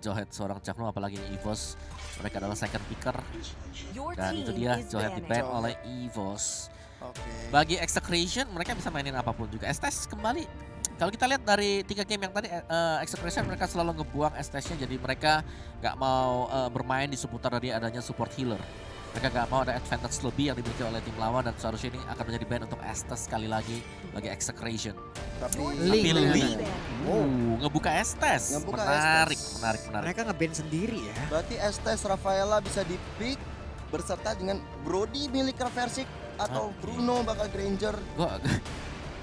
Johead seorang Jaknu, apalagi EVOS. Mereka adalah second picker. Dan itu dia, Johead di-ban oleh EVOS. Bagi Execration, mereka bisa mainin apapun juga. Estes kembali. Kalau kita lihat dari 3 game yang tadi, Execration mereka selalu ngebuang Estes-nya. Jadi mereka nggak mau bermain di seputar dari adanya support healer. Mereka nggak mau ada advantage lebih yang dimiliki oleh tim lawan. Dan seharusnya ini akan menjadi ban untuk Estes sekali lagi bagi Execration. Tapi Lee. Ngebuka Estes. Menarik. Mereka nge-ban sendiri ya. berarti Estes Rafaela bisa di-pick berserta dengan Brody milik Versik atau Bruno bakal Granger.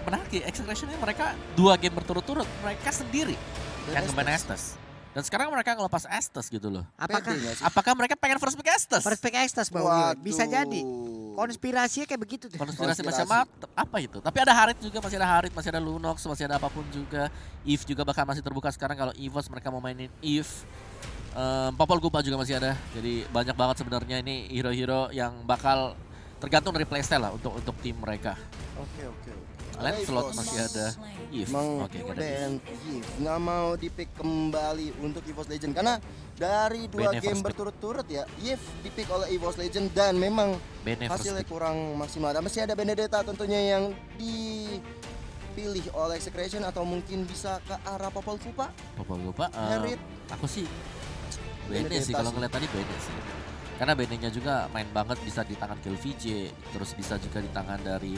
Menarik ya, Execration ini mereka 2 game berturut-turut mereka sendiri yang nge-ban Estes. Dan sekarang mereka ngelepas Estes gitu loh. Apakah mereka pengen first pick Estes? First pick Estes bahwa bisa jadi. Konspirasinya kayak begitu tuh. Konspirasi macam apa itu? Tapi ada Harit juga, masih ada Harit, masih ada Lunox, masih ada apapun juga. Eve juga bahkan masih terbuka sekarang kalau EVOS mereka mau mainin Eve. Popol Kupa juga masih ada. Jadi banyak banget sebenarnya ini hero-hero yang bakal tergantung dari playstyle lah untuk tim mereka. Oke. Lancelot masih ada Eve. Oke, nggak mau di-pick kembali untuk EVOS Legend karena dari 2 game berturut-turut ya, Eve di-pick oleh EVOS Legend dan memang hasilnya kurang maksimal. Dan masih ada Benedetta tentunya yang dipilih oleh Execration atau mungkin bisa ke arah Popol Kupa. Aku sih Bene sih kalau ngeliat tadi Bene sih. Karena Bene-nya juga main banget, bisa di tangan Kill VJ, terus bisa juga di tangan dari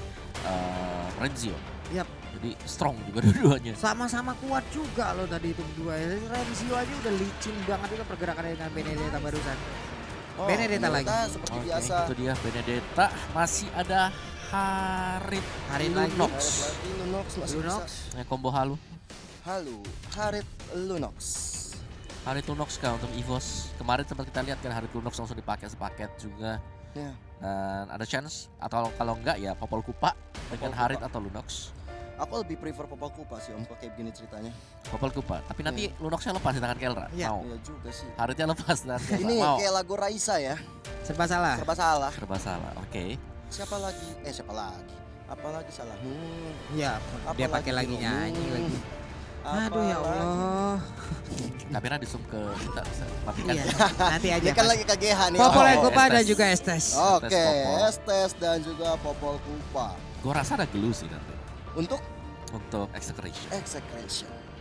Renzio. Yap. Jadi strong juga dua-duanya. Sama-sama kuat juga loh tadi itu berdua. Renzio aja udah licin banget itu pergerakannya dengan Benedetta barusan. Benedetta lagi. Seperti biasa. Itu dia Benedetta, masih ada Harit Lunox. Lunox. Combo halu. Harit Lunox. Harit Lunox kah untuk EVOS. Kemarin sempat kita lihat kan Harit Lunox langsung dipakai sepaket juga. Dan ada chance atau kalau enggak ya Popol Kupa dengan Harit atau Lunox. Aku lebih prefer Popol Kupa sih om, kok kayak begini ceritanya. Popol Kupa, tapi nanti Lunoxnya lepas di tangan Kelra. Mau. Iya juga sih. Haritnya lepas di tangan Kelra. Ini mau. kayak lagu Raisa ya. Serba salah. Serba salah. Oke. Siapa lagi? Apalagi salahmu? Ya, dia pakai lagi nyanyi lagi. Aduh ya Allah. Kamera di zoom ke kita bisa matikan. Iya, nanti aja. Dia kan lagi KGH nih. Popol Kupa dan juga Estes. Oke, Estes dan juga Popol Kupa. Gue rasa ada glue sih nanti. Untuk Execration.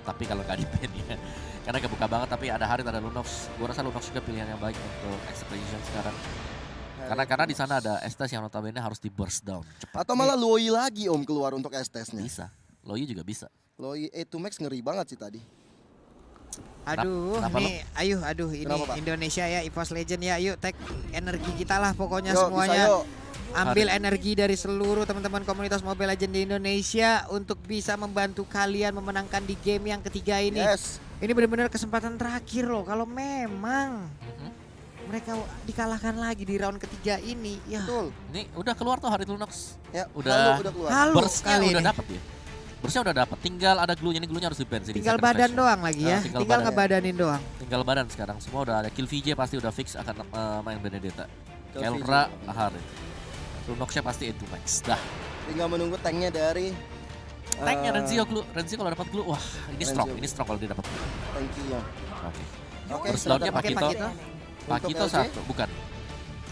Tapi kalau nggak di-ban ya. Karena kebuka banget, tapi ada Harit, ada Lunox. Gue rasa Lunox juga pilihan yang baik untuk Execration sekarang. Karena di sana ada Estes yang notabene harus di burst down cepat. Atau malah Loi lagi om keluar untuk Estesnya. Bisa. Loi juga bisa. Loi A2 Max ngeri banget sih tadi. Aduh, nih, ini Indonesia ya, EVOS Legend ya, yuk tag energi kita lah pokoknya semuanya. Ambil energi dari seluruh teman-teman komunitas Mobile Legends di Indonesia untuk bisa membantu kalian memenangkan di game yang ketiga ini. Ini benar-benar kesempatan terakhir loh, kalau memang mereka dikalahkan lagi di round ketiga ini. Ya. Betul. Ini udah keluar tuh Harit Lunox. Ya, udah keluar. Burst-nya udah dapet ya. Burst-nya udah dapet, tinggal ada glue-nya, ini glue-nya harus di-ban sih. Tinggal badan doang lagi ya, tinggal ngebadanin doang. Tinggal badan sekarang, semua udah ada. Kill VJ pasti udah fix akan main Benedetta. Kelra, Harit. Lunox-nya pasti itu max. Dah. Tinggal menunggu tanknya dari tanknya Renzio kalau dapat glue, wah ini strong kalau dia dapat glue. Tankinya. Oke. Terus downnya Pakito satu, bukan.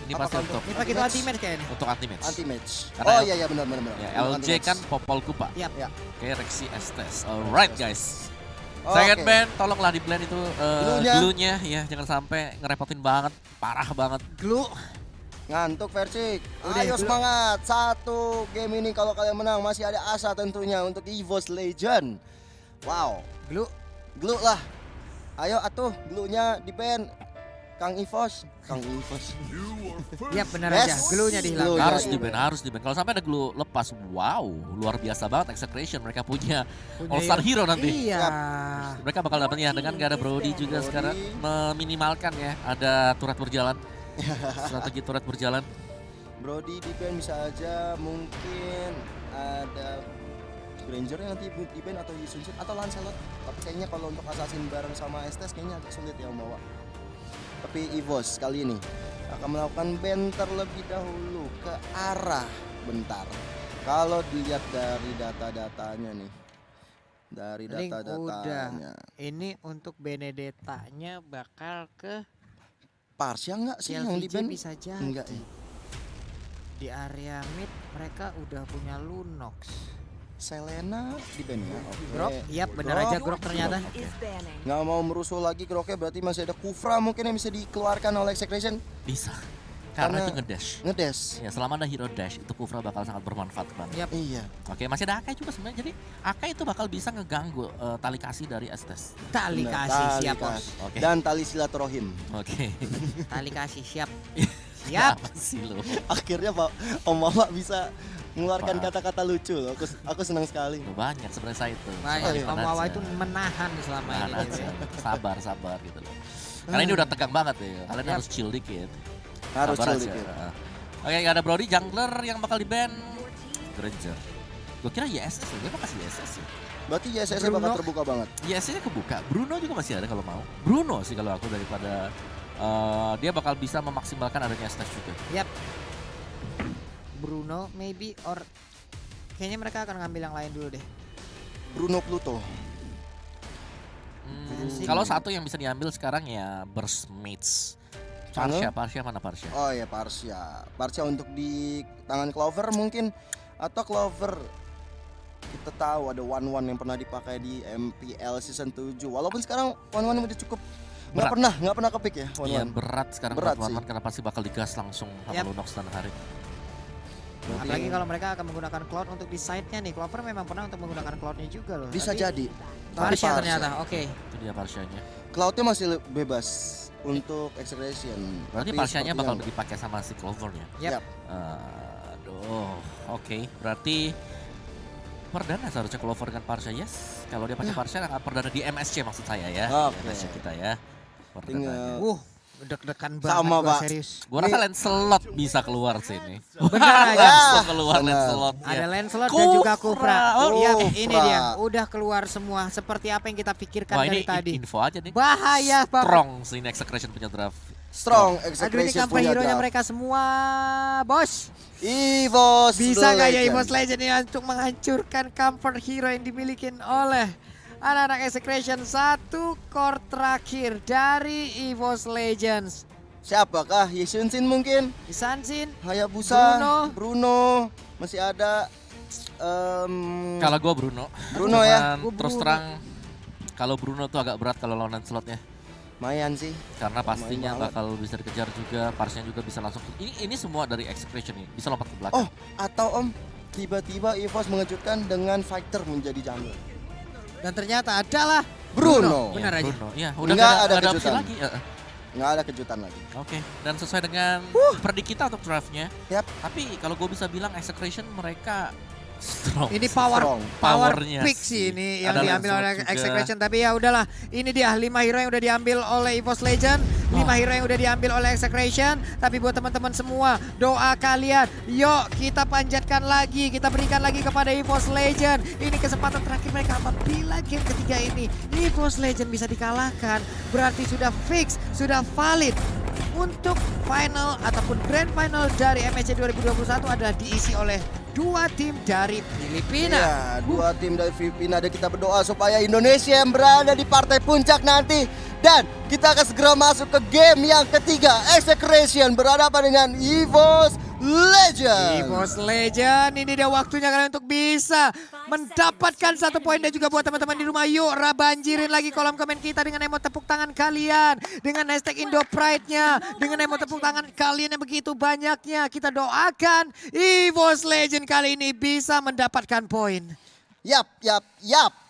Ini pasti untuk. Ini Pakito anti-match kayaknya. Untuk anti-match. Oh iya benar. Ya, LJ kan Popol Kupa. Yap. Oke, Rexy Estes. Alright guys. Second ban, tolonglah di blend itu glue-nya ya, jangan sampai ngerepotin banget, parah banget. Glue. Ngantuk Versik. Ayo semangat. Satu game ini kalau kalian menang masih ada asa tentunya untuk EVOS Legend. Wow. Glue lah. Ayo atuh glue-nya di-ban. Kang EVOS. Iya benar aja, glue-nya dihilangkan. Harus di-ban. Kalau sampai ada glue lepas, wow, luar biasa banget Execration. Mereka punya All-Star Hero nanti. Iya. Mereka bakal dapetnya dengan gak ada Brody juga sekarang. Meminimalkan ya, ada turret berjalan. Strategi turret berjalan. Brody di-ban bisa aja, mungkin ada Granger yang nanti di-ban atau Yusunsun atau Lancelot. Tapi kayaknya kalau untuk Assassin bareng sama Estes kayaknya agak sulit ya membawa. Tapi EVOS kali ini akan melakukan ban terlebih dahulu ke arah bentar. Kalau dilihat dari data-datanya nih, dari data-datanya. Ini untuk Benedetta-nya bakal ke Parsia nggak sih yang di LVJ ban? bisa jadi. Enggak ya. Di area mid mereka udah punya Lunox. Selena di ban ya. Oke. Grok, iya benar aja Grok ternyata. Nggak mau merusuh lagi Groknya, berarti masih ada Kufra mungkin yang bisa dikeluarkan oleh Execration. Bisa. Karena itu ngedash. Ya, selama ada hero dash itu Kufra bakal sangat bermanfaat banget. Yep. Iya. Oke, masih ada Akai juga sebenarnya. Jadi Akai itu bakal bisa ngeganggu tali kasih dari Estes. Tali kasih siap bos. Oke. Dan tali silaturahim. Oke. Tali kasih siap. Siap. Apa sih lo? Akhirnya Pak Om Mama bisa mengeluarkan kata-kata lucu loh. Aku senang sekali. Banyak sebenarnya saya itu. Banyak. Om Wawa itu menahan selama ini. Sabar gitu loh. Karena ini udah tegang banget ya. Kalian harus chill dikit. Harus chill dikit. Oke, ada Brody jungler yang bakal di-ban. Granger. Gue kira YSS loh, dia kasih YSS ya. Berarti YSS bakal terbuka banget. YSS-nya kebuka. Bruno juga masih ada kalau mau. Bruno sih kalau aku daripada dia bakal bisa memaksimalkan adanya Estes juga. Yap. Bruno maybe or kayaknya mereka akan ngambil yang lain dulu deh. Bruno Pluto. Kalau satu yang bisa diambil sekarang ya Burst Mates. Parsia mana Parsia? Oh ya Parsia untuk di tangan Clover mungkin, atau Clover kita tahu ada One yang pernah dipakai di MPL season 7. Walaupun sekarang One udah cukup nggak pernah kepik ya. Iya berat sekarang berat One karena pasti bakal digas langsung sama Lunox dan Harit. Apalagi kalau mereka akan menggunakan Cloud untuk di side-nya nih. Clover memang pernah untuk menggunakan Cloud-nya juga loh. Bisa jadi. Parsia ternyata, oke. Itu dia Parsianya. Cloud-nya masih bebas untuk Execration. Berarti Parsianya bakal dipakai sama si Clover-nya. Yap. Aduh, oke. Berarti perdana seharusnya Clover dengan Parsia, yes. Kalau dia pakai Parsia, perdana di MSC maksud saya ya. MSC kita ya. Tinggal. Deg-degan banget sama gua Pak. serius. Gua rasa Lancelot bisa keluar sini. Benar aja. Langsung keluar Lancelot. Ada Lancelot dan juga Kufra. Iya, ini Kufra. dia. Udah keluar semua seperti apa yang kita pikirkan dari tadi. Info aja nih. Bahaya banget. Strong sini Execration punya draft. Strong Aduh ini Execration cover punya hero-nya draft. mereka semua, bos. EVOS Bisa nggak ya Legend. EVOS Legend ini untuk menghancurkan comfort hero yang dimiliki oleh anak-anak Execration. 1 core terakhir dari EVOS Legends. Siapakah? Yeshunsin mungkin? Isansin, Hayabusa, Bruno, masih ada Kalau gue Bruno. Bruno ya. Terus terang kalau Bruno tuh agak berat kalau lawan Lancelotnya. Lumayan sih. Karena pastinya bakal bisa dikejar juga, Parsinya juga bisa langsung. Ini semua dari Execration nih, bisa lompat ke belakang. Oh, atau tiba-tiba EVOS mengejutkan dengan fighter menjadi jungler. dan ternyata adalah Bruno. Benar aja. Bruno. Ya, udah Nggak nggak ada ada opsi kejutan. lagi. Nggak ada kejutan lagi. Oke, dan sesuai dengan predik kita untuk draftnya. Yap. Tapi kalau gue bisa bilang Execration mereka strong. Ini Strong. power Powernya pick sih. sih ini yang Ada diambil oleh Lancelot juga. Execration, tapi ya udahlah. Ini dia 5 hero yang udah diambil oleh EVOS Legend, 5 hero yang udah diambil oleh Execration. Tapi buat teman-teman semua, doa kalian, yuk kita panjatkan lagi, kita berikan lagi kepada EVOS Legend. Ini kesempatan terakhir mereka apabila game ketiga ini EVOS Legend bisa dikalahkan, berarti sudah fix, sudah valid untuk final ataupun grand final dari MSC 2021 adalah diisi oleh 2 tim dari Filipina. Ya, 2 tim dari Filipina, dan kita berdoa supaya Indonesia yang berada di partai puncak nanti. Dan kita akan segera masuk ke game yang ketiga. Execration berhadapan dengan EVOS Legend. EVOS Legend, ini dia waktunya kalian untuk bisa mendapatkan 1 poin. Dan juga buat teman-teman di rumah, yuk banjirin lagi kolom komen kita dengan emot tepuk tangan kalian, dengan hashtag IndoPride-nya, dengan emot tepuk tangan kalian yang begitu banyaknya. Kita doakan EVOS Legend kali ini bisa mendapatkan poin. Yap.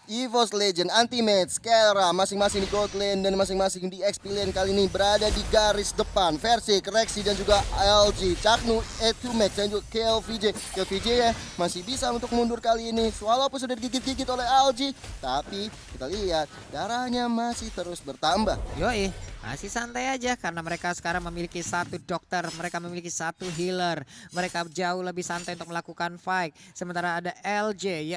EVOS Legend, Anti-Mage, Skelra, masing-masing di gold lane dan masing-masing di XP lane kali ini berada di garis depan. Versi, Rexy dan juga LG, Chaknu, E2Max dan juga KLVJ. KLVJ ya masih bisa untuk mundur kali ini walaupun sudah digigit-gigit oleh LG. Tapi kita lihat darahnya masih terus bertambah. Yoi. Masih santai aja karena mereka sekarang memiliki satu dokter, mereka memiliki satu healer. Mereka jauh lebih santai untuk melakukan fight. Sementara ada LJ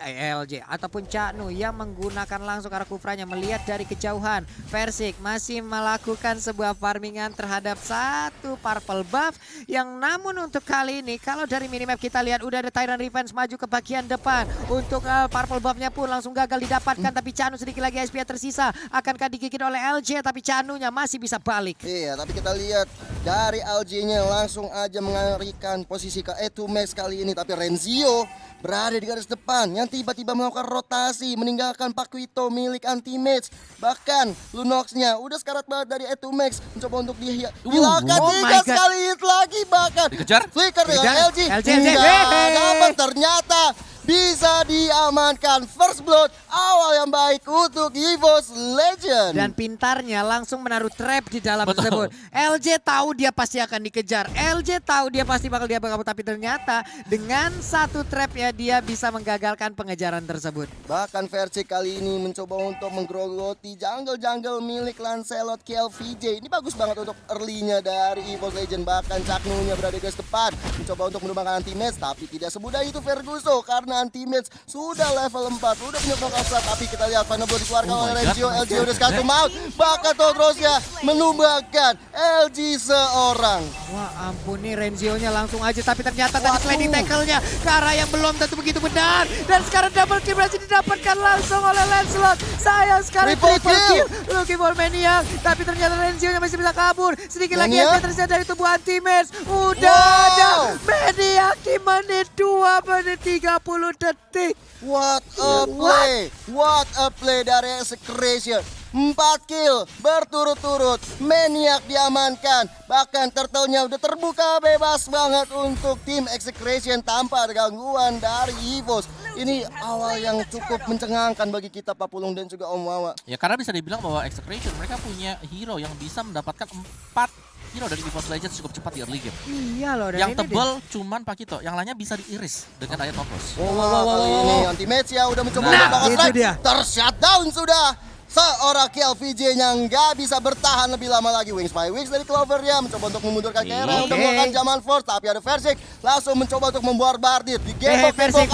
ataupun Caknu yang menggunakan langsung arah kufranya melihat dari kejauhan. Versik masih melakukan sebuah farmingan terhadap satu purple buff yang namun untuk kali ini kalau dari minimap kita lihat udah ada Tyrant Revenge maju ke bagian depan. Untuk purple buffnya pun langsung gagal didapatkan tapi Caknu sedikit lagi SP tersisa. Akankah digigit oleh LJ tapi Caknunya masih bisa balik. Iya, tapi kita lihat dari LJ-nya langsung aja mengarikan posisi ke E2 Max kali ini. Tapi Renzio berada di garis depan yang tiba-tiba melakukan rotasi meninggalkan Paquito milik anti-match. Bahkan Lunox-nya udah sekarat banget dari E2 Max mencoba untuk dihilangkan 3 sekali hit lagi bahkan. Dikejar. Flicker dengan LJ. Nggak dapat ternyata. Bisa diamankan first blood awal yang baik untuk EVOS Legend. Dan pintarnya langsung menaruh trap di dalam tersebut. LJ tahu dia pasti akan dikejar. LJ tahu dia pasti bakal kabur tapi ternyata dengan satu trapnya dia bisa menggagalkan pengejaran tersebut. Bahkan Versik kali ini mencoba untuk menggerogoti jungle-jungle milik Lancelot KLVJ. Ini bagus banget untuk early-nya dari EVOS Legend. Bahkan Caknunya berada di garis depan mencoba untuk menumbangkan anti-match tapi tidak semudah itu Ferguso karena anti-match sudah level 4, udah punya knockout slot, tapi kita lihat final blow dikeluarkan oleh Renzio. LG udah sekali out, bahkan Todrosnya menumbangkan LG seorang. Wah ampun nih Renzio-nya langsung aja, tapi ternyata tadi sliding tackle-nya ke arah yang belum tentu begitu benar. Dan sekarang double kill berhasil didapatkan langsung oleh Lancelot. Sayang sekali triple kill looking for Maniac, tapi ternyata Renzio-nya masih bisa kabur. Sedikit lagi yang tersiar dari tubuh anti-match. Udah ada Maniac di menit 2 menit 30 detik. What a play, what a play dari Execration. 4 kill berturut-turut, Maniac diamankan. Bahkan turtle-nya udah terbuka bebas banget untuk tim Execration tanpa ada gangguan dari EVOS. Ini awal yang cukup mencengangkan bagi kita Papulung dan juga Om Wawa. Ya karena bisa dibilang bahwa Execration mereka punya hero yang bisa mendapatkan 4 hero dari EVOS Legends cukup cepat di early game. Iya loh. Yang tebel cuman Paquito, yang lainnya bisa diiris dengan ayat Topos. Kali ini anti-match ya udah mencoba untuk tershutdown sudah. Seorang KLVJ-nya nggak bisa bertahan lebih lama lagi. Wings by Wings dari Clover-nya mencoba untuk memundurkan Kera. Udah melakukan Jaman Force, tapi ada Versik langsung mencoba untuk membardir di game Versik.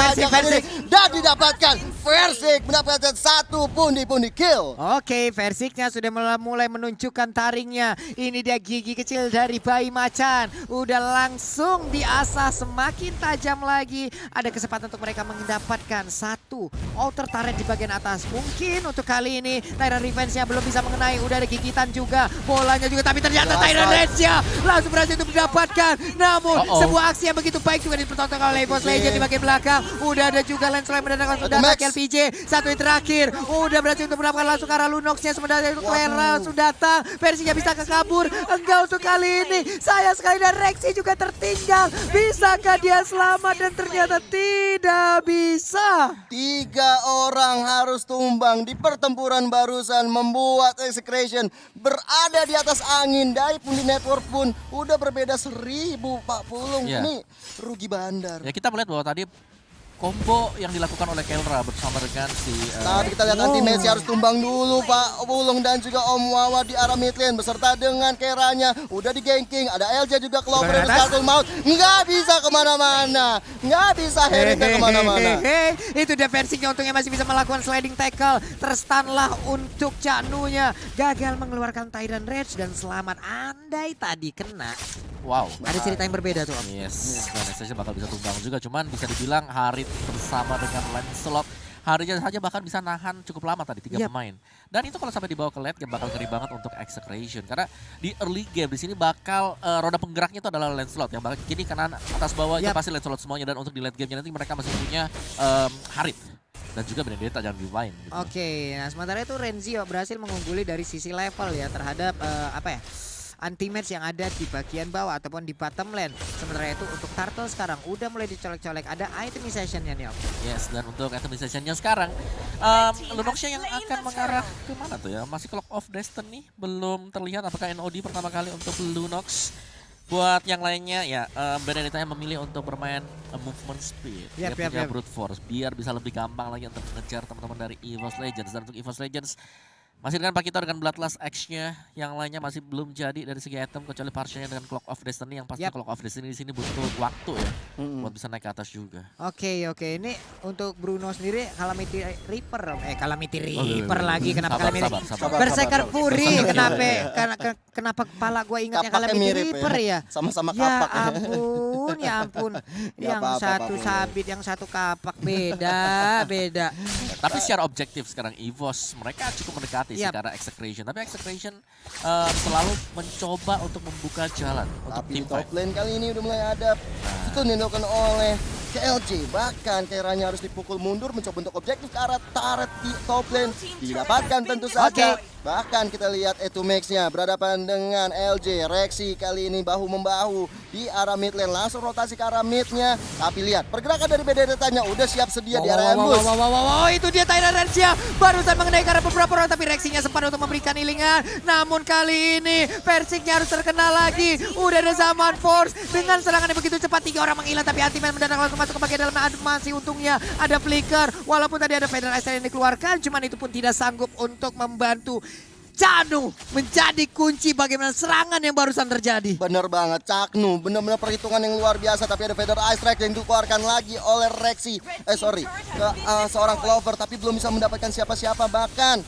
dan didapatkan. Versik mendapatkan 1 pundi kill. Oke, Versiknya sudah mulai menunjukkan taringnya. Ini dia gigi kecil dari bayi macan. Udah langsung diasah semakin tajam lagi. Ada kesempatan untuk mereka mendapatkan 1 outer turret di bagian atas. Mungkin untuk kali ini Tyrant Revenge-nya belum bisa mengenai. Udah ada gigitan juga, bolanya juga, tapi ternyata Tyrant Revenge-nya langsung berhasil untuk mendapatkan. Namun sebuah aksi yang begitu baik juga dipertontonkan oleh EVOS Legend di bagian belakang. Udah ada juga Lancelot mendadak langsung datang KLVJ. Satu yang terakhir udah berhasil untuk mendapatkan langsung ke arah Lunox-nya. Sementara itu Clara langsung datang. Versinya bisa kekabur. Enggak untuk kali ini. Sayang sekali dan Rexy juga tertinggal. Bisakah dia selamat? Dan ternyata tidak bisa. 3 orang harus tumbang di pertempuran barusan membuat Execration berada di atas angin. Dari pundi network pun udah berbeda 1000 Pak Pulung. Ini rugi bandar. Ya kita melihat bahwa tadi combo yang dilakukan oleh Kelra bersama dengan si tapi kita lihat anti-match harus tumbang dulu Pak Pulung dan juga Om Wawa di arah mid lane beserta dengan Keranya. Udah di ganking, ada LJ juga Clover yang satu maut. Nggak bisa kemana-mana, nggak bisa Herita kemana-mana. Itu dia Versinya, untungnya masih bisa melakukan sliding tackle. Terstanlah untuk Caknunya. Gagal mengeluarkan Tyrant Rage dan selamat. Andai tadi kena. Wow. Ada cerita yang berbeda tuh Om. Yes, dan Execration bakal bisa tumbang juga. Cuman bisa dibilang Harit bersama dengan Lancelot, Haritnya saja bahkan bisa nahan cukup lama tadi 3 pemain. Dan itu kalau sampai dibawa ke late game bakal ngeri banget untuk Execration. Karena di early game di sini bakal roda penggeraknya itu adalah Lancelot yang bakal kiri kanan atas bawah itu pasti Lancelot semuanya. Dan untuk di late game nanti mereka masih punya Harit dan juga Benedetta jangan dilupain gitu. Oke, nah sementara itu Renzio berhasil mengungguli dari sisi level ya terhadap anti-match yang ada di bagian bawah ataupun di bottom lane. Sementara itu untuk Turtle sekarang udah mulai dicolek-colek, ada itemization-nya nih Om. Yes, dan untuk itemization-nya sekarang Lunox-nya yang akan mengarah ke mana tuh ya? Masih Clock of Destiny, belum terlihat apakah NOD pertama kali untuk Lunox. Buat yang lainnya ya Benedetta yang memilih untuk bermain movement speed. Dia punya brute force biar bisa lebih gampang lagi untuk mengejar teman-teman dari EVOS Legends. Dan untuk EVOS Legends Masih dengan Pakito dengan Bloodlust X-nya, yang lainnya masih belum jadi dari segi item kecuali partialnya dengan Clock of Destiny, yang pasti Clock of Destiny di sini butuh waktu ya buat bisa naik ke atas juga. Oke, ini untuk Bruno sendiri Calamity Reaper, lagi kenapa Calamity? Berserker Fury, kenapa kepala gue ingatnya Calamity Reaper ya? Sama-sama kapak. Ya ampun. Yang satu sabit, yang satu kapak, beda. Tapi secara objektif sekarang EVOS mereka cukup mendekati sih karena Execration. Tapi Execration selalu mencoba untuk membuka jalan untuk tim fight. Top lane kali ini udah mulai ada stun yang dilakukan oleh KLJ. Bahkan Keranya harus dipukul mundur mencoba untuk objektif ke arah turret di top lane. Didapatkan tentu saja. Bahkan kita lihat Etumax-nya berhadapan dengan LJ. Rexy kali ini bahu-membahu di arah mid lane. Langsung rotasi ke arah mid-nya. Tapi lihat pergerakan dari BDD-nya udah siap sedia di area ambush. Itu dia Tyrant Rencia. Barusan mengenai ke arah beberapa orang tapi Rexy-nya sempat untuk memberikan healingan. Namun kali ini Persik-nya harus terkena lagi. Udah ada Zaman Force dengan serangan yang begitu cepat. 3 orang menghilang tapi Anti-Man mendadak langsung masuk ke bagian dalam. Masih untungnya ada Flicker. Walaupun tadi ada Feather Ice yang dikeluarkan, cuman itu pun tidak sanggup untuk membantu Caknu menjadi kunci bagaimana serangan yang barusan terjadi. Bener banget, Caknu bener-bener perhitungan yang luar biasa. Tapi ada Feather Ice Strike yang dikeluarkan lagi oleh Rexy. Seorang Clover tapi belum bisa mendapatkan siapa-siapa. Bahkan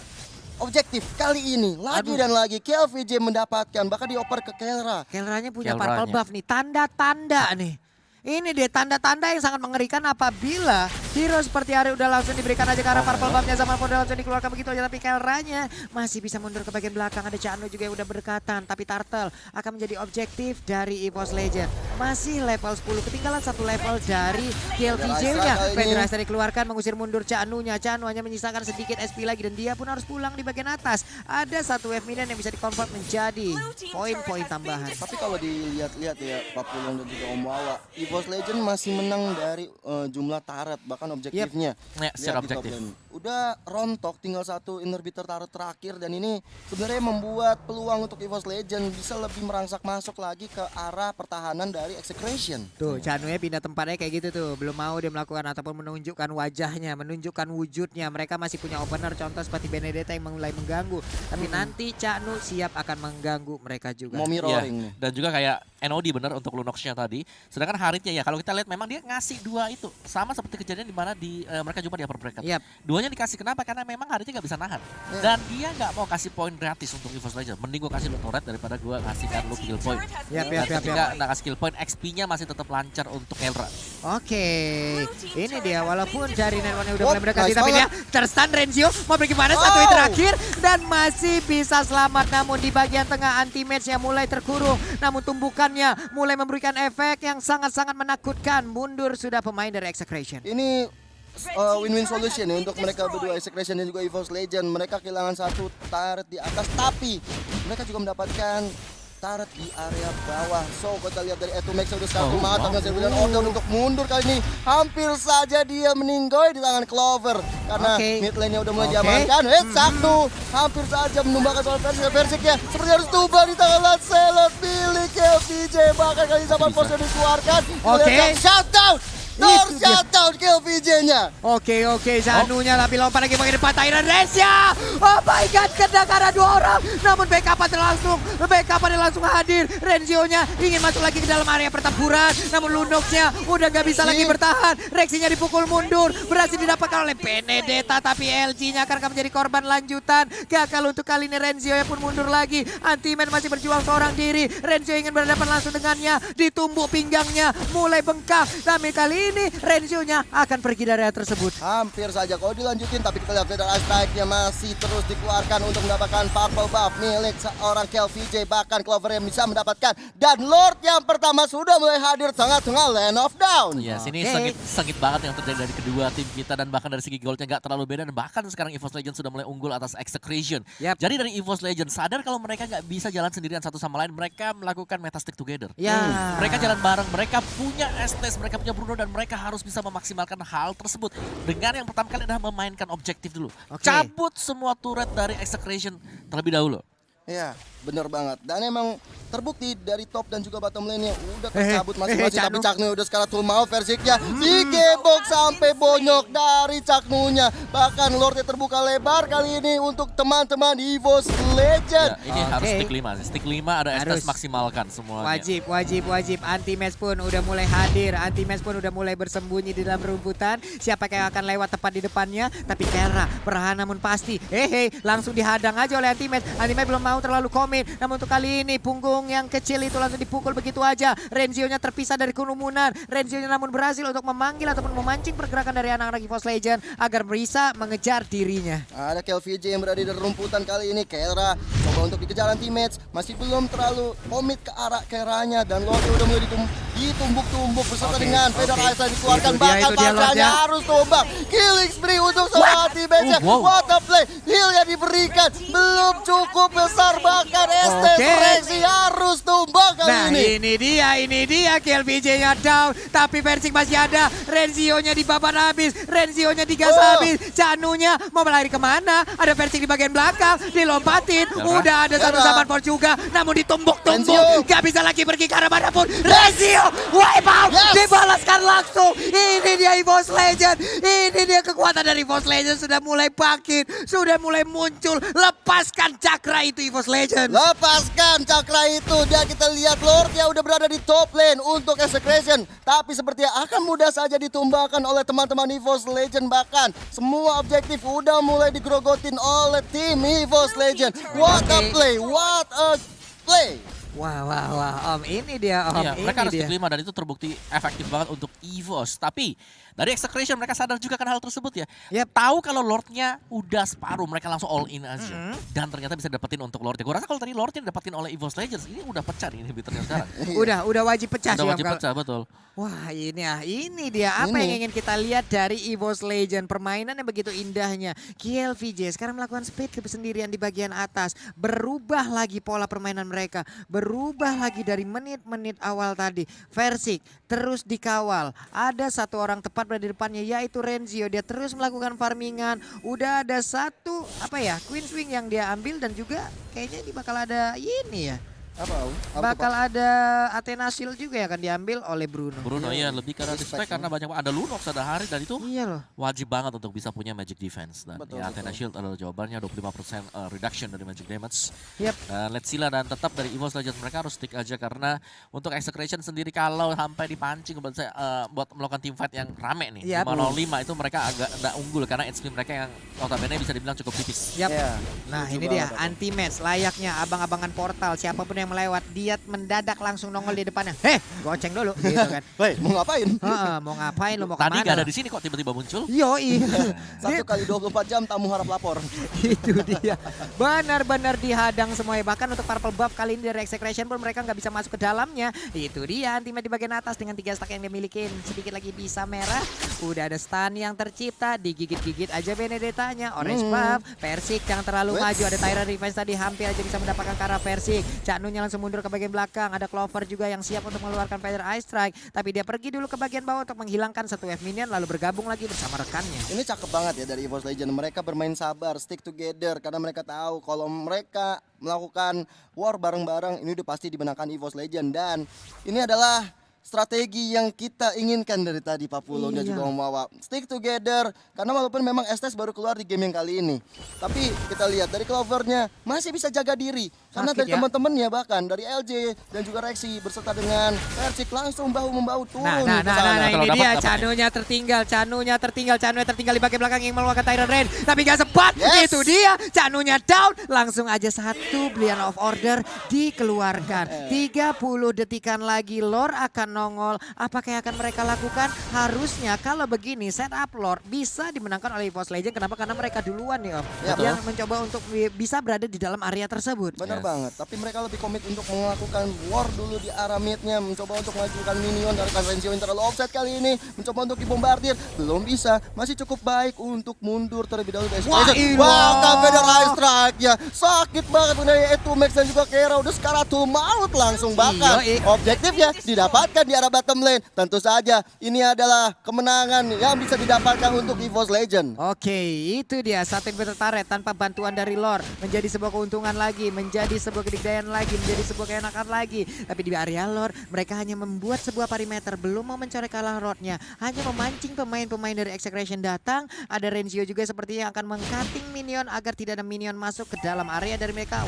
objektif kali ini lagi dan lagi KLVJ mendapatkan, bahkan dioper ke Kelra. Kelranya punya purple buff nih, tanda-tanda nih. Ini dia tanda-tanda yang sangat mengerikan apabila hero seperti Ari udah langsung diberikan aja ke arah purple buff-nya. Zaman Force langsung dikeluarkan begitu aja. Tapi Kelranya masih bisa mundur ke bagian belakang. Ada Caknu juga yang udah berdekatan. Tapi Turtle akan menjadi objektif dari EVOS Legend. Masih level 10. Ketinggalan 1 level dari KLVJ-nya. Federasi dikeluarkan mengusir mundur Caknu-nya. Caknu hanya menyisakan sedikit SP lagi. Dan dia pun harus pulang di bagian atas. Ada 1 wave minion yang bisa di-convert menjadi poin-poin tambahan. Tapi kalau dilihat-lihat ya Pak Pulung dan juga Om Wawa, EVOS Legend masih menang dari jumlah turret, bahkan objektifnya. Secara objektif. Udah rontok, tinggal 1 inhibitor turret terakhir. Dan ini sebenarnya membuat peluang untuk EVOS Legend bisa lebih merangsak masuk lagi ke arah pertahanan dari Execration. Tuh, Caknu-nya pindah tempatnya kayak gitu tuh. Belum mau dia melakukan ataupun menunjukkan wajahnya, menunjukkan wujudnya. Mereka masih punya opener, contoh seperti Benedetta yang mulai mengganggu. Tapi nanti Caknu siap akan mengganggu mereka juga. Mau mirroring nih. Dan juga kayak NOD bener untuk Lunox-nya tadi. Sedangkan Haritnya ya kalau kita lihat memang dia ngasih 2 itu. Sama seperti kejadian di mana mereka jumpa di upper bracket. Duanya dikasih kenapa? Karena memang Haritnya nggak bisa nahan. Dan dia nggak mau kasih poin gratis untuk EVOS Legend. Mending gue kasih lu turret daripada gue ngasihkan lu kill point. Ketika nggak kasih kill point, XP-nya masih tetap lancar untuk Kelra. Oke, ini dia walaupun dari Netone udah mulai mendekati tapi dia terstun. Renzio mau pergi mana? 1 hit terakhir dan masih bisa selamat. Namun di bagian tengah anti-match-nya mulai terkurung. Namun tumbukannya mulai memberikan efek yang sangat-sangat menakutkan. Mundur sudah pemain dari Execration. Ini win-win solution ya untuk mereka berdua, Execration dan juga EVOS Legend. Mereka kehilangan 1 turret di atas tapi mereka juga mendapatkan turret di area bawah. So kita lihat dari Etumax udah satu mata dengan serbuan order untuk mundur kali ini. Hampir saja dia meninggoy di tangan Clover karena mid lane-nya udah mulai diamankan. Caknu hampir saja menumbangkan soal Persik-nya. Seperti harus tumbang di tangan Lancelot milik KLVJ. Bahkan kali Zaman Force dikeluarkan. Shutdown! Shutdown KLVJ-nya. Oke, Caknu-nya tapi lompat lagi mengenai depan Tyrant Rencia. Oh my god, kena karena 2 orang. Namun backup-nya langsung hadir. Renzio-nya ingin masuk lagi ke dalam area pertempuran. Namun Lunox-nya udah gak bisa lagi bertahan. Rexy-nya dipukul mundur. Berhasil didapatkan oleh Benedetta tapi LG-nya akan menjadi korban lanjutan. Gagal untuk kali ini. Renzio-nya pun mundur lagi. Anti-Man masih berjuang seorang diri. Renzio ingin berhadapan langsung dengannya. Ditumbuk pinggangnya. Mulai bengkak. Tapi kali ini Renzio-nya akan pergi dari area tersebut. Hampir saja kalau dilanjutin tapi kita lihat Feather Ice Strike-nya masih terus dikeluarkan untuk mendapatkan purple buff milik seorang KLVJ. Bahkan Clover yang bisa mendapatkan dan Lord yang pertama sudah mulai hadir tengah-tengah Land of Down. Ya, sini sengit banget yang terjadi dari kedua tim kita dan bahkan dari segi goldnya nggak terlalu beda dan bahkan sekarang EVOS Legend sudah mulai unggul atas Execration. Jadi dari EVOS Legend sadar kalau mereka nggak bisa jalan sendirian satu sama lain, mereka melakukan meta stick together. Mereka jalan bareng, mereka punya Estes, mereka punya Bruno dan mereka harus bisa memaksimalkan hal tersebut dengan yang pertama kali adalah memainkan objektif dulu. Cabut semua turret dari Execration terlebih dahulu. Iya, bener banget. Dan emang terbukti dari top dan juga bottom lane-nya udah tercabut masing-masing. Tapi Caknu udah sekarang tuh mau versiknya digebok sampai bonyok dari Caknunya. Bahkan Lordnya terbuka lebar kali ini untuk teman-teman EVOS Legend. Ya, ini harus stick 5 ada Estes maksimalkan semuanya. Wajib. Anti-match pun udah mulai hadir. Anti-match pun udah mulai bersembunyi di dalam rumputan. Siapa yang akan lewat tepat di depannya? Tapi Kera, perlahan namun pasti. Langsung dihadang aja oleh Anti-match. Anti-match belum mau terlalu komit. Namun untuk kali ini punggung yang kecil itu langsung dipukul begitu aja. Renzio-nya terpisah dari kerumunan. Renzio-nya namun berhasil untuk memanggil ataupun memancing pergerakan dari anak-anak EVOS Legend agar bisa mengejar dirinya. Ada KelVJ yang berada di rumputan kali ini. Kera coba untuk dikejar Anti-match. Masih belum terlalu komit ke arah Keranya. Dan Lordnya udah mulai ditumbuk-tumbuk beserta dengan Feder Ice dikeluarkan. Bahkan Patranya harus tombak. Killing spree untuk semua Anti-match. What a play. Heal yang diberikan belum cukup besar. Bahkan Estes Rexy harus tumbak kali ini. Nah ini dia KLVJ-nya down. Tapi Persik masih ada. Renzio-nya dibabat habis. Renzio-nya digas habis. Canunya mau lari kemana? Ada Persik di bagian belakang. Dilompatin. Udah ada satu sahabat Force juga. Namun ditumbuk-tumbuk. Gak bisa lagi pergi ke arah manapun. Renzio wipe out. Dibalaskan langsung. Ini dia EVOS Legend. Ini dia kekuatan dari EVOS Legend. Sudah mulai bangkit. Sudah mulai muncul. Lepaskan cakra itu EVOS Legend. Lepaskan cakra itu. Dan kita lihat Lordnya udah berada di top lane untuk execution. Tapi sepertinya akan mudah saja ditumbangkan oleh teman-teman EVOS Legend. Bahkan semua objektif udah mulai digrogotin oleh tim EVOS Legend. What a play. What a play. Wah, Om, ini dia Om. Iya, ini mereka harus dia. stick 5 dan itu terbukti efektif banget untuk EVOS. Tapi dari Execration mereka sadar juga kan hal tersebut ya. Tahu kalau Lordnya udah separuh, mereka langsung all in aja. Dan ternyata bisa dapetin untuk Lordnya. Gue rasa kalau tadi Lordnya dapetin oleh EVOS Legends, ini udah pecah nih inhibitornya sekarang. Udah wajib pecah sih. Udah wajib pecah, betul. Wah ini dia apa yang ingin kita lihat dari EVOS Legend. Permainan yang begitu indahnya. KLVJ sekarang melakukan speed creep sendirian di bagian atas. Berubah lagi pola permainan mereka. Berubah lagi dari menit-menit awal tadi. Persik terus dikawal. Ada satu orang tepat berada di depannya yaitu Renzio. Dia terus melakukan farmingan. Udah ada satu Queen Swing yang dia ambil dan juga kayaknya ini bakal ada ini ya. Bakal ada Athena Shield juga yang akan diambil oleh Bruno. Iya lebih karena respect karena banyak ada Lunox, ada Hari dan itu loh. wajib banget untuk bisa punya magic defense. Dan Athena Shield adalah jawabannya 25% reduction dari magic damage. Let's see lah, dan tetap dari EVOS Legends mereka harus stick aja karena untuk Execration sendiri kalau sampai dipancing buat melakukan team fight yang rame nih. 505 itu mereka agak unggul karena HP mereka yang notabene bisa dibilang cukup tipis. Nah ini dia anti-match layaknya abang-abangan portal, siapapun yang melewat dia mendadak langsung nongol di depannya. Goceng dulu gitu kan. Mau ngapain? Mau ngapain lu, mau kemana? Tadi gak ada di sini kok tiba-tiba muncul. Yoi. 1 kali 24 jam tamu harap lapor. Itu dia. Benar-benar dihadang semuanya. Bahkan untuk purple buff kali ini dari Execration pun mereka nggak bisa masuk ke dalamnya. Itu dia anti-match di bagian atas dengan 3 stack yang dia milikin. Sedikit lagi bisa merah. Udah ada stun yang tercipta. Digigit-gigit aja Benedettanya. Orange buff. Persik yang terlalu maju. Ada Tyrant Revenge tadi hampir aja bisa mendapatkan ke arah Persik. Caknunya langsung mundur ke bagian belakang. Ada Clover juga yang siap untuk mengeluarkan Feather Ice Strike. Tapi dia pergi dulu ke bagian bawah untuk menghilangkan satu wave minion lalu bergabung lagi bersama rekannya. Ini cakep banget ya dari EVOS Legend. Mereka bermain sabar, stick together karena mereka tahu kalau mereka melakukan war bareng-bareng ini udah pasti dimenangkan EVOS Legend. Dan ini adalah strategi yang kita inginkan dari tadi Pak Pulo dan juga Om Wawa. Stick together karena walaupun memang Estes baru keluar di game yang kali ini, tapi kita lihat dari Clovernya masih bisa jaga diri karena dari teman-temannya bahkan dari LJ dan juga Rexy berserta dengan Persik langsung bahu-membahu turun. Nah ini dia Canunya tertinggal di bagian belakang yang melakukan Tyrant Rain tapi gak sempat. Itu dia Canunya down, langsung aja satu Brilliant of Order dikeluarkan. 30 detikan lagi Lord akan nongol. Apakah yang akan mereka lakukan? Harusnya kalau begini setup Lord bisa dimenangkan oleh EVOS Legend. Kenapa? Karena mereka duluan nih Om. Yang mencoba untuk bisa berada di dalam area tersebut. Benar banget. Tapi mereka lebih komit untuk melakukan war dulu di arah midnya. Mencoba untuk mengajukan minion dari Renzio yang terlalu offset kali ini. Mencoba untuk dibombardir. Belum bisa. Masih cukup baik untuk mundur terlebih dahulu. Wah, Feather Ice Strike ya. Sakit banget dari Etu Max dan juga Kera. Udah sekarang tuh maut langsung bahkan. Objektifnya didapatkan di arah bottom lane. Tentu saja ini adalah kemenangan yang bisa didapatkan untuk EVOS Legend. Oke, itu dia satu inhibitor turret tanpa bantuan dari Lord menjadi sebuah keuntungan lagi, menjadi menjadi sebuah kedikdayaan lagi, menjadi sebuah keenakan lagi. Tapi di area lore mereka hanya membuat sebuah perimeter, belum mau mencorek kalah lordnya, hanya memancing pemain-pemain dari Execration datang. Ada Renzio juga sepertinya akan meng-cutting minion agar tidak ada minion masuk ke dalam area dari mereka,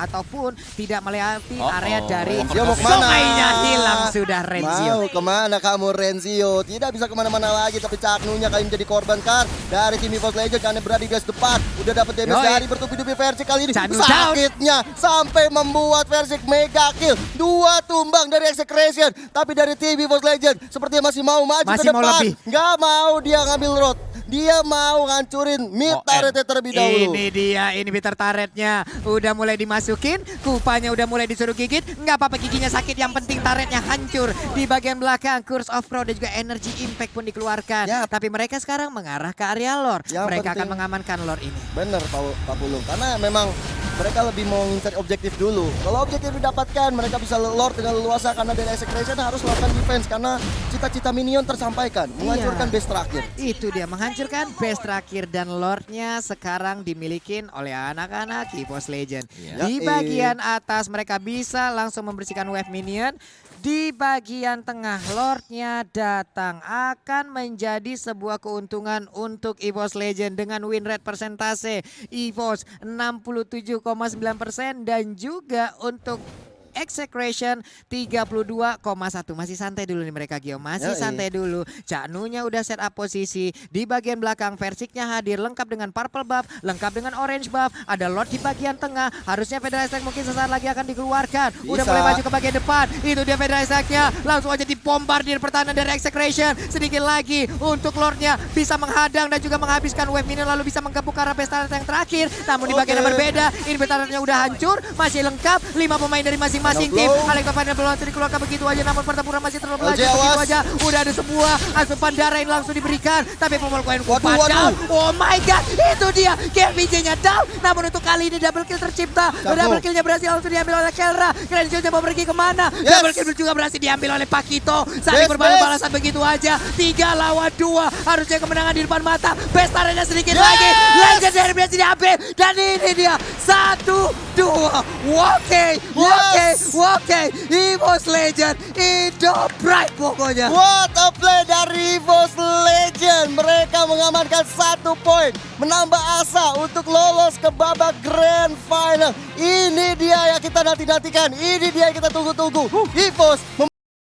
ataupun tidak melewati area dari sungainya. Hilang sudah Renzio. Mau kemana kamu Renzio? Tidak bisa kemana-mana lagi, tapi Caknunya kali menjadi korban kan dari tim EVOS Legends karena berada di garis depan. Udah dapat damage dari bertubi-tubi Versik kali ini. Sakitnya sampai membuat Versik mega kill. 2 tumbang dari Execration, tapi dari tim EVOS Legends sepertinya masih mau maju ke depan. Nggak mau dia ngambil road. Dia mau ngancurin mid turret terlebih dahulu. Ini dia, ini mid turretnya udah mulai dimasukin, kupanya udah mulai disuruh gigit. Nggak apa-apa giginya sakit, yang penting turretnya hancur. Di bagian belakang Curse of Crow dan juga Energy Impact pun dikeluarkan. Tapi mereka sekarang mengarah ke area lore. Mereka akan mengamankan lore ini. Bener Pak Pulung, karena memang mereka lebih mau ngincar objektif dulu. Kalau objektif didapatkan, mereka bisa lord dengan leluasa karena dari Execration harus melakukan defense karena cita-cita minion tersampaikan, menghancurkan base terakhir. Itu dia, menghancurkan base terakhir dan lordnya sekarang dimiliki oleh anak-anak EVOS Legend. Di bagian atas mereka bisa langsung membersihkan wave minion. Di bagian tengah lordnya datang, akan menjadi sebuah keuntungan untuk EVOS Legend dengan win rate persentase EVOS 67,9% dan juga untuk Execration 32,1. Masih santai dulu nih mereka, Gio. Masih santai dulu. Caknunya udah set up posisi. Di bagian belakang Versiknya hadir lengkap dengan purple buff, lengkap dengan orange buff. Ada Lord di bagian tengah. Harusnya Federal Strike mungkin sesaat lagi akan dikeluarkan. Udah mulai maju ke bagian depan. Itu dia Federal Strike-nya. Langsung aja dibombardir pertahanan dari Execration. Sedikit lagi untuk Lordnya bisa menghadang dan juga menghabiskan wave minion, lalu bisa menggabung ke arah pesta yang terakhir. Namun di bagian yang berbeda, ini pertahanannya udah hancur. Masih lengkap 5 pemain dari masing-masing tim. Alex Final belum langsung dikeluarkan begitu aja, namun pertempuran masih terus berlanjut begitu aja. Udah ada sebuah asupan darah yang langsung diberikan, tapi pemol koin down. Oh my god, itu dia KVJ-nya down. Namun untuk kali ini double kill tercipta. Double kill-nya berhasil langsung diambil oleh Kelra. Renzio mau pergi kemana? Double kill juga berhasil diambil oleh Pakito. Saling berbalas-balasan begitu aja. 3 lawan 2. Harusnya kemenangan di depan mata. Bestarnya sedikit lagi. Legendary berhasil diambil. Dan ini dia 1-2. Oke, EVOS Legend, Indo Pride pokoknya. What a play dari EVOS Legend. Mereka mengamankan 1 poin, menambah asa untuk lolos ke babak Grand Final. Ini dia yang kita nanti-nantikan, ini dia yang kita tunggu-tunggu. EVOS